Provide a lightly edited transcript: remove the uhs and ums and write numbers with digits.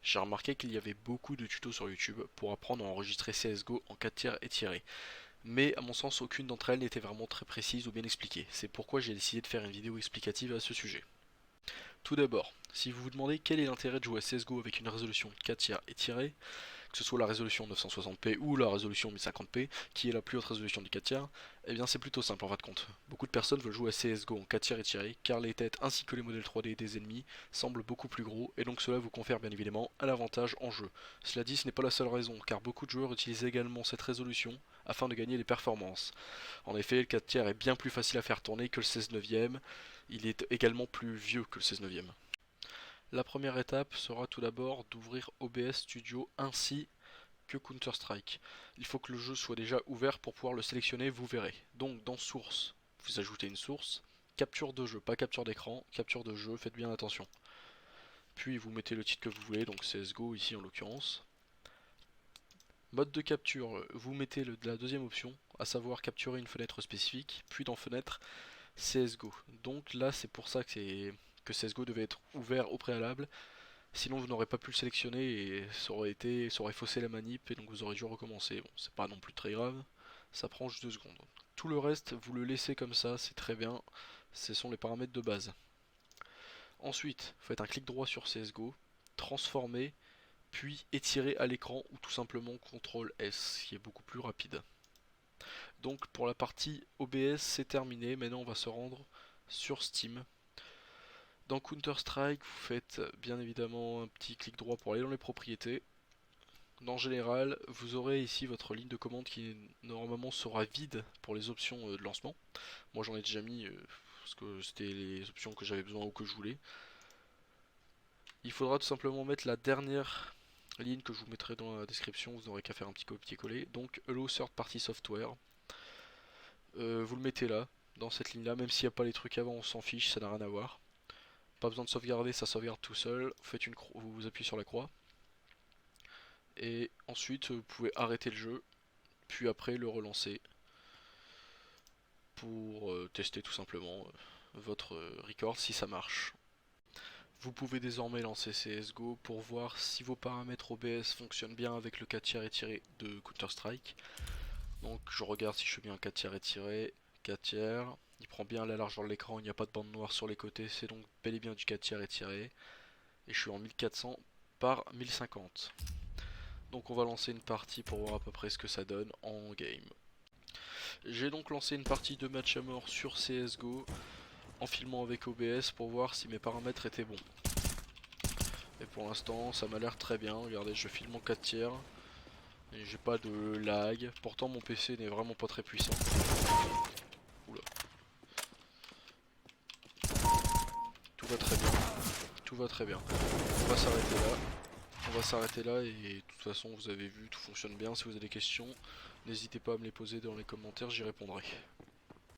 J'ai remarqué qu'il y avait beaucoup de tutos sur YouTube pour apprendre à enregistrer CSGO en 4 tiers et tiré. Mais à mon sens, aucune d'entre elles n'était vraiment très précise ou bien expliquée. C'est pourquoi j'ai décidé de faire une vidéo explicative à ce sujet. Tout d'abord, si vous vous demandez quel est l'intérêt de jouer à CSGO avec une résolution 4 tiers étirée, que ce soit la résolution 960p ou la résolution 1050p, qui est la plus haute résolution du 4 tiers, eh bien c'est plutôt simple en fin de compte. Beaucoup de personnes veulent jouer à CSGO en 4 tiers étiré, car les têtes ainsi que les modèles 3D des ennemis semblent beaucoup plus gros, et donc cela vous confère bien évidemment un avantage en jeu. Cela dit, ce n'est pas la seule raison, car beaucoup de joueurs utilisent également cette résolution afin de gagner des performances. En effet, le 4 tiers est bien plus facile à faire tourner que le 16 neuvième, il est également plus vieux que le 16 neuvième. La première étape sera tout d'abord d'ouvrir OBS Studio ainsi que Counter-Strike. Il faut que le jeu soit déjà ouvert pour pouvoir le sélectionner, vous verrez. Donc dans source, vous ajoutez une source, capture de jeu, pas capture d'écran, capture de jeu, faites bien attention. Puis vous mettez le titre que vous voulez, donc CSGO ici en l'occurrence. Mode de capture, vous mettez la deuxième option, à savoir capturer une fenêtre spécifique, puis dans fenêtre CSGO. Donc là c'est pour ça que CSGO devait être ouvert au préalable. Sinon vous n'aurez pas pu le sélectionner et ça aurait faussé la manip et donc vous aurez dû recommencer. Bon, c'est pas non plus très grave, ça prend juste 2 secondes. Tout le reste, vous le laissez comme ça, c'est très bien. Ce sont les paramètres de base. Ensuite, vous faites un clic droit sur CSGO, transformer, puis étirer à l'écran ou tout simplement CTRL S, qui est beaucoup plus rapide. Donc pour la partie OBS, c'est terminé. Maintenant, on va se rendre sur Steam. Dans Counter-Strike, vous faites bien évidemment un petit clic droit pour aller dans les propriétés. Dans général, vous aurez ici votre ligne de commande qui normalement sera vide pour les options de lancement. Moi j'en ai déjà mis parce que c'était les options que j'avais besoin ou que je voulais. Il faudra tout simplement mettre la dernière ligne que je vous mettrai dans la description, vous n'aurez qu'à faire un petit copier-coller. Donc Allow Third Party Software. Vous le mettez là, dans cette ligne là, même s'il n'y a pas les trucs avant, on s'en fiche, ça n'a rien à voir. Pas besoin de sauvegarder, ça sauvegarde tout seul. Vous appuyez sur la croix. Et ensuite, vous pouvez arrêter le jeu, puis après le relancer pour tester tout simplement votre record si ça marche. Vous pouvez désormais lancer CSGO pour voir si vos paramètres OBS fonctionnent bien avec le 4 tiers étiré de Counter-Strike. Donc je regarde si je suis bien 4 tiers étiré, 4 tiers. Il prend bien la largeur de l'écran, il n'y a pas de bande noire sur les côtés, c'est donc bel et bien du 4 tiers étiré. Et je suis en 1400 par 1050. Donc on va lancer une partie pour voir à peu près ce que ça donne en game. J'ai donc lancé une partie de match à mort sur CSGO en filmant avec OBS pour voir si mes paramètres étaient bons. Et pour l'instant ça m'a l'air très bien, regardez je filme en 4 tiers, et j'ai pas de lag, pourtant mon PC n'est vraiment pas très puissant. Oula. Tout va très bien, tout va très bien. On va s'arrêter là. On va s'arrêter là et de toute façon vous avez vu, tout fonctionne bien. Si vous avez des questions, n'hésitez pas à me les poser dans les commentaires, j'y répondrai.